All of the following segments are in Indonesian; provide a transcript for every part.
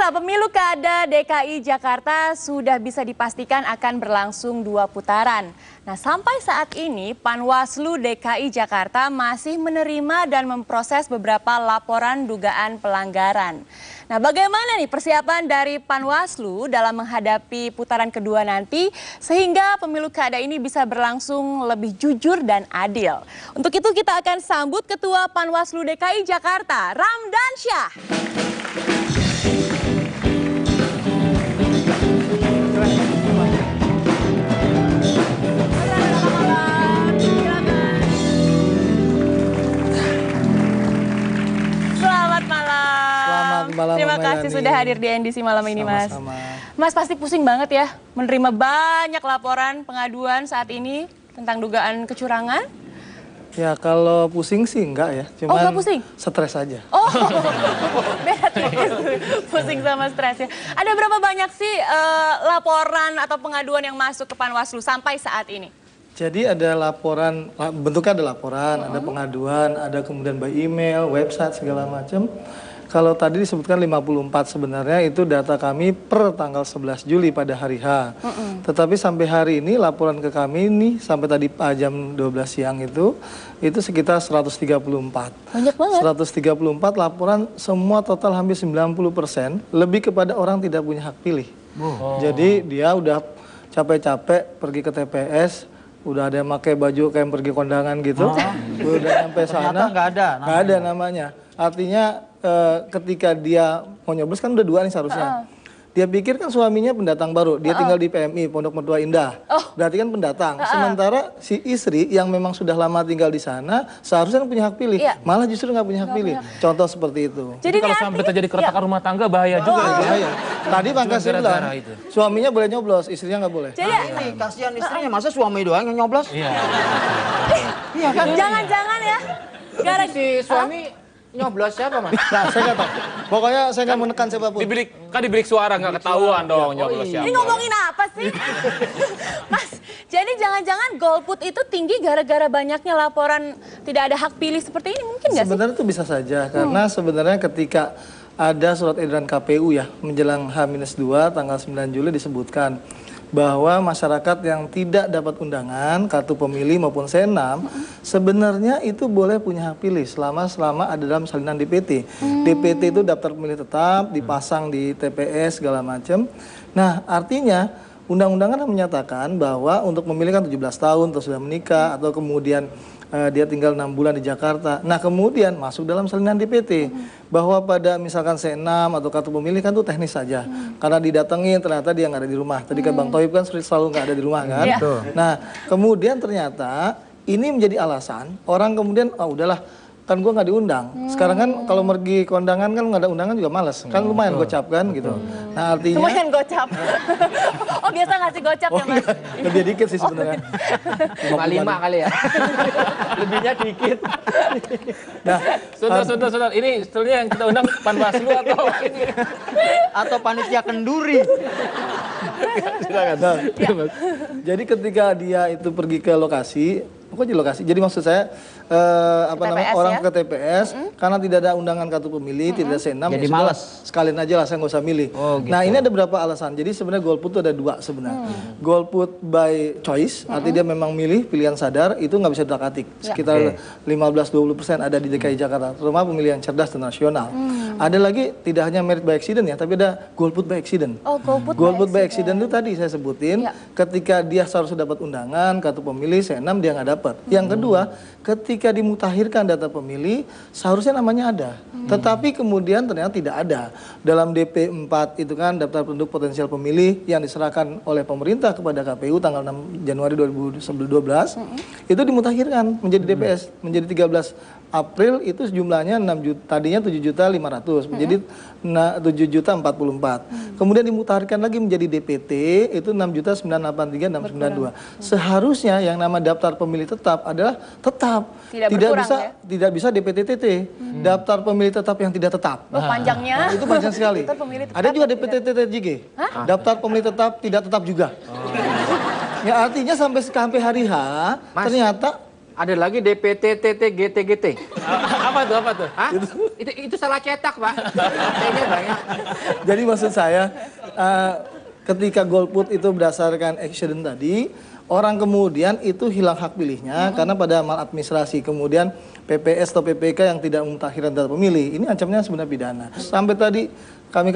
Pemirsa, pemilu kada DKI Jakarta sudah bisa dipastikan akan berlangsung 2 putaran. Nah, sampai saat ini Panwaslu DKI Jakarta masih menerima dan memproses beberapa laporan dugaan pelanggaran. Nah, bagaimana nih persiapan dari Panwaslu dalam menghadapi putaran kedua nanti sehingga pemilu kada ini bisa berlangsung lebih jujur dan adil. Untuk itu kita akan sambut Ketua Panwaslu DKI Jakarta, Ramdan Syah. Terima kasih sudah hadir di NDC malam ini, Mas. Mas pasti pusing banget ya menerima banyak laporan pengaduan saat ini tentang dugaan kecurangan? Ya kalau pusing sih enggak ya, cuman pusing? Stres aja. Oh, beda tipis pusing sama stres ya. Ada berapa banyak sih laporan atau pengaduan yang masuk ke Panwaslu sampai saat ini? Jadi ada laporan, bentuknya ada laporan, ada pengaduan, ada kemudian by email, website segala macam. Kalau tadi disebutkan 54 sebenarnya itu data kami per tanggal 11 Juli pada hari H. Tetapi sampai hari ini laporan ke kami ini sampai tadi jam 12 siang itu sekitar 134. Banyak banget. 134 laporan semua total hampir 90% lebih kepada orang tidak punya hak pilih. Jadi dia udah capek-capek pergi ke TPS, udah ada yang pakai baju kayak pergi kondangan gitu, udah sampai sana nggak ada namanya. Artinya ketika dia mau nyoblos kan udah 2 nih seharusnya. Dia pikir kan suaminya pendatang baru, dia tinggal di PMI, Pondok Mertua Indah. Berarti kan pendatang. Sementara si istri yang memang sudah lama tinggal di sana, seharusnya punya hak pilih. Malah justru nggak punya hak pilih. Contoh seperti itu. Jadi kalau sampai terjadi keretakan rumah tangga bahaya juga. Bahaya. Tadi Bang Kasih bilang, suaminya boleh nyoblos, istrinya nggak boleh. Jadi kasihan istrinya, masa suami doang yang nyoblos? Iya. Iya kan? Jangan-jangan ya. Gara-gara Si suami nyoblos siapa, Mas? Nah, saya nggak tahu. Pokoknya saya nggak menekan siapapun. Di bilik suara nggak ketahuan dong nyoblos siapa. Ini ngomongin apa sih? Mas, jadi jangan-jangan golput itu tinggi gara-gara banyaknya laporan tidak ada hak pilih seperti ini, mungkin nggak sih? Sebenarnya itu bisa saja, karena sebenarnya ketika ada surat edaran KPU ya, menjelang H-2 tanggal 9 Juli disebutkan bahwa masyarakat yang tidak dapat undangan, kartu pemilih maupun C6, sebenarnya itu boleh punya hak pilih selama ada dalam salinan DPT. DPT itu daftar pemilih tetap, dipasang di TPS segala macam. Nah, artinya undang-undangan menyatakan bahwa untuk memilih kan 17 tahun atau sudah menikah atau kemudian dia tinggal 6 bulan di Jakarta. Nah, kemudian masuk dalam salinan DPT. Bahwa pada misalkan C6 atau kartu pemilih kan itu teknis saja. Karena didatengin ternyata dia nggak ada di rumah. Tadi kan Bang Toib kan selalu nggak ada di rumah kan. Nah, kemudian ternyata ini menjadi alasan orang kemudian, udahlah kan gue nggak diundang. Sekarang kan kalau pergi kondangan kan nggak ada undangan juga males. Kan lumayan gocap kan gitu. Nah, artinya lumayan gocap. Oh, biasa ngasih gocap ya, Mas? Lebih dikit sih sebenarnya. 55 kali ya. Lebihnya dikit. Nah, saudara. Ini sebetulnya yang kita undang Panwaslu atau ini? Atau panitia kenduri. Silakan. Jadi ketika dia itu pergi ke lokasi, pokoknya di lokasi. Jadi maksud saya orang ke TPS karena tidak ada undangan kartu pemilih, tidak ada C6, jadi ya malas. Sekalian aja lah saya nggak usah milih. Gitu. Nah, ini ada beberapa alasan. Jadi sebenarnya golput itu ada 2 sebenarnya. Golput by choice, artinya dia memang milih pilihan sadar, itu nggak bisa diutak-atik. Sekitar 15-20% ada di DKI Jakarta, terutama pemilihan cerdas dan rasional. Ada lagi tidak hanya merit by accident ya, tapi ada golput by accident. Golput by accident itu tadi saya sebutin, ketika dia seharusnya dapat undangan kartu pemilih C6 dia nggak dapat. Yang kedua, ketika dimutakhirkan data pemilih, seharusnya namanya ada. Tetapi kemudian ternyata tidak ada. Dalam DP4 itu kan daftar penduduk potensial pemilih yang diserahkan oleh pemerintah kepada KPU tanggal 6 Januari 2012, itu dimutakhirkan menjadi DPS, menjadi 13 April itu jumlahnya 6 juta, tadinya 7.500.000 menjadi 7.044.000. Kemudian dimutakhirkan lagi menjadi DPT itu 6.983.692. Seharusnya yang nama daftar pemilih tetap adalah tetap. Tidak bisa DPTTT. Daftar pemilih tetap yang tidak tetap. Panjangnya. Nah, itu panjang sekali. Ada juga DPTTTJG. Daftar pemilih tetap tidak tetap juga. Ya artinya sampai hari H ternyata Ada lagi DPT, TT, GT, GT. Apa tuh? Apa tuh? Hah? Itu salah cetak, Pak. T-nya banyak. Jadi maksud saya ketika golput itu berdasarkan accident tadi, orang kemudian itu hilang hak pilihnya karena pada maladministrasi. Kemudian PPS atau PPK yang tidak memutakhirkan data pemilih, ini ancamnya sebenarnya pidana. Sampai tadi kami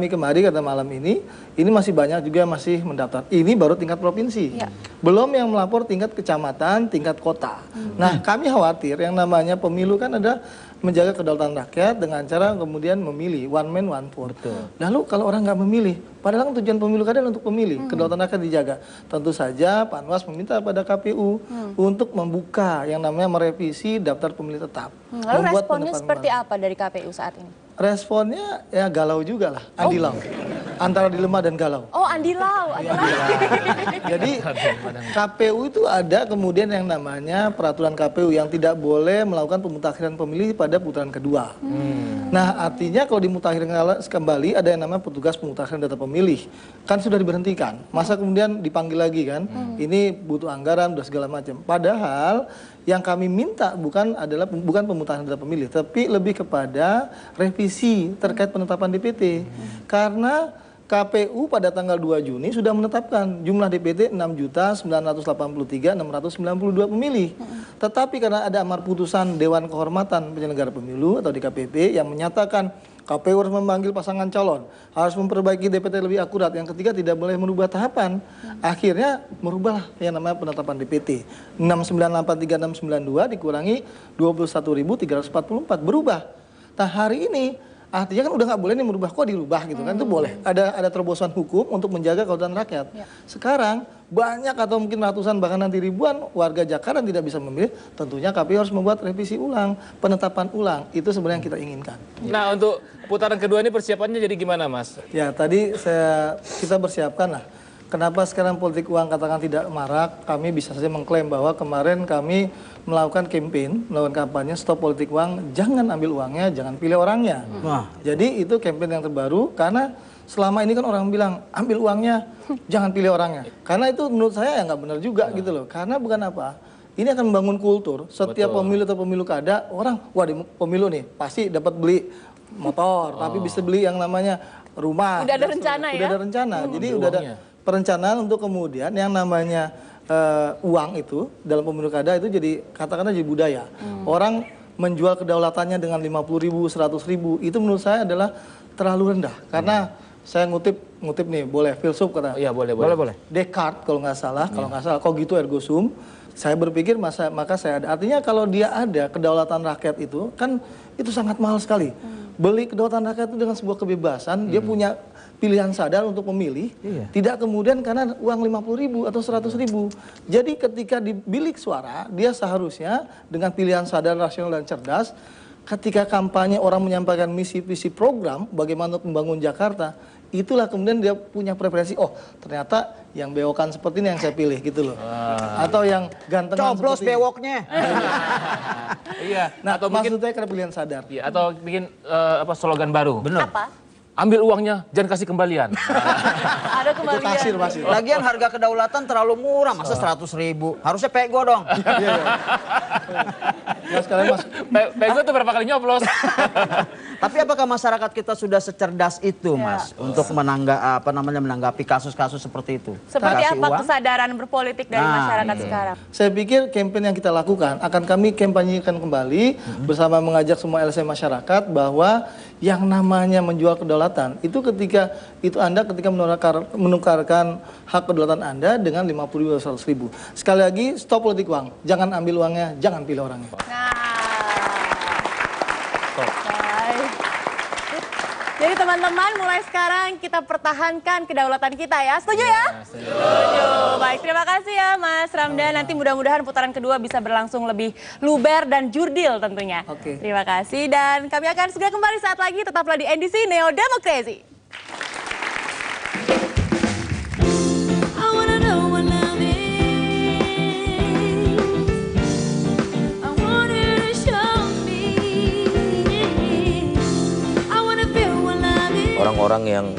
kemari kata malam ini masih banyak juga yang masih mendaftar. Ini baru tingkat provinsi. Ya. Belum yang melapor tingkat kecamatan, tingkat kota. Nah, kami khawatir yang namanya pemilu kan ada menjaga kedaulatan rakyat dengan cara kemudian memilih one man one vote. Lalu kalau orang nggak memilih, padahal kan tujuan pemilu kan adalah untuk pemilih, kedaulatan rakyat dijaga. Tentu saja Panwas meminta pada KPU untuk membuka yang namanya merevisi daftar pemilih tetap. Lalu Membuat responnya penetapan seperti baru. apa dari KPU saat ini? Responnya ya galau juga lah, andilau. Antara dilema dan galau. Oh, Andi Lau. Jadi KPU itu ada kemudian yang namanya peraturan KPU yang tidak boleh melakukan pemutakhiran pemilih pada putaran kedua. Nah, artinya kalau dimutakhirkan kembali ada yang namanya petugas pemutakhiran data pemilih. Kan sudah diberhentikan. Masa kemudian dipanggil lagi kan? Ini butuh anggaran dan segala macam. Padahal yang kami minta bukan pemutakhiran data pemilih, tapi lebih kepada revisi terkait penetapan DPT. Karena KPU pada tanggal 2 Juni sudah menetapkan jumlah DPT 6.983.692 pemilih. Tetapi karena ada amar putusan Dewan Kehormatan Penyelenggara Pemilu atau DKPP yang menyatakan KPU harus memanggil pasangan calon, harus memperbaiki DPT lebih akurat. Yang ketiga tidak boleh merubah tahapan. Akhirnya merubahlah yang namanya penetapan DPT. 6983692 dikurangi 21.344 berubah. Nah, hari ini artinya kan udah nggak boleh nih merubah, kok dirubah gitu kan, itu boleh. Ada terobosan hukum untuk menjaga kedaulatan rakyat. Sekarang banyak atau mungkin ratusan bahkan nanti ribuan warga Jakarta yang tidak bisa memilih, tentunya KPU harus membuat revisi ulang, penetapan ulang. Itu sebenarnya yang kita inginkan. Nah, untuk putaran kedua ini persiapannya jadi gimana, Mas? Ya, tadi kita bersiapkan lah. Kenapa sekarang politik uang katakan tidak marak, kami bisa saja mengklaim bahwa kemarin kami melakukan kampanye stop politik uang, jangan ambil uangnya, jangan pilih orangnya. Jadi itu kampanye yang terbaru karena selama ini kan orang bilang ambil uangnya, jangan pilih orangnya. Karena itu menurut saya ya nggak benar juga gitu loh. Karena bukan apa, ini akan membangun kultur. Setiap pemilu atau pemilu kada, orang, wah di pemilu nih pasti dapat beli motor, tapi bisa beli yang namanya rumah. Udah ada rencana ya? Udah ada rencana, jadi udah ada perencanaan untuk kemudian yang namanya uang itu dalam pemilu kada itu jadi katakanlah jadi budaya. Orang menjual kedaulatannya dengan 50.000, 100.000 itu menurut saya adalah terlalu rendah. Karena saya ngutip nih, boleh filsuf kata. Iya, boleh. Descartes kalau nggak salah, cogito ergo sum. Saya berpikir maka saya ada. Artinya kalau dia ada kedaulatan rakyat itu kan itu sangat mahal sekali. Beli kedaulatan rakyat itu dengan sebuah kebebasan, dia punya pilihan sadar untuk memilih, tidak kemudian karena uang 50.000 atau 100.000. Jadi ketika di bilik suara, dia seharusnya dengan pilihan sadar, rasional dan cerdas, ketika kampanye orang menyampaikan misi visi program bagaimana untuk membangun Jakarta, itulah kemudian dia punya preferensi, oh ternyata yang bewokan seperti ini yang saya pilih gitu loh. Atau yang gantengan Coblos seperti ini. bewoknya. Iya. Nah, Atau mungkin maksudnya karena pilihan sadar. iya, atau bikin slogan baru. Apa? Ambil uangnya, jangan kasih kembalian. Ada Itu kembalian. kasir pasti. Lagian harga kedaulatan terlalu murah, masa 100.000. Harusnya pego dong. Ya sekalian Mas. Pego tuh berapa kali nyoblos? Tapi apakah masyarakat kita sudah secerdas itu, Mas, untuk menanggapi kasus-kasus seperti itu? Seperti Kasih apa uang? kesadaran berpolitik dari masyarakat sekarang? Saya pikir kampanye yang kita lakukan akan kami kampanyekan kembali bersama mengajak semua LSM masyarakat bahwa yang namanya menjual kedaulatan itu ketika Anda menukarkan hak kedaulatan Anda dengan 50.000 atau 100.000. Sekali lagi stop politik uang, jangan ambil uangnya, jangan pilih orangnya. Nah, baik. Jadi teman-teman mulai sekarang kita pertahankan kedaulatan kita ya, setuju ya? Setuju. Baik, terima kasih ya Mas Ramdan. Nanti mudah-mudahan putaran kedua bisa berlangsung lebih luber dan jurdil tentunya. Oke. Terima kasih dan kami akan segera kembali saat lagi, tetaplah di NDC Neo Demokrasi. I wanna know what love is. I want her to show me. I wanna feel what love is. Orang-orang yang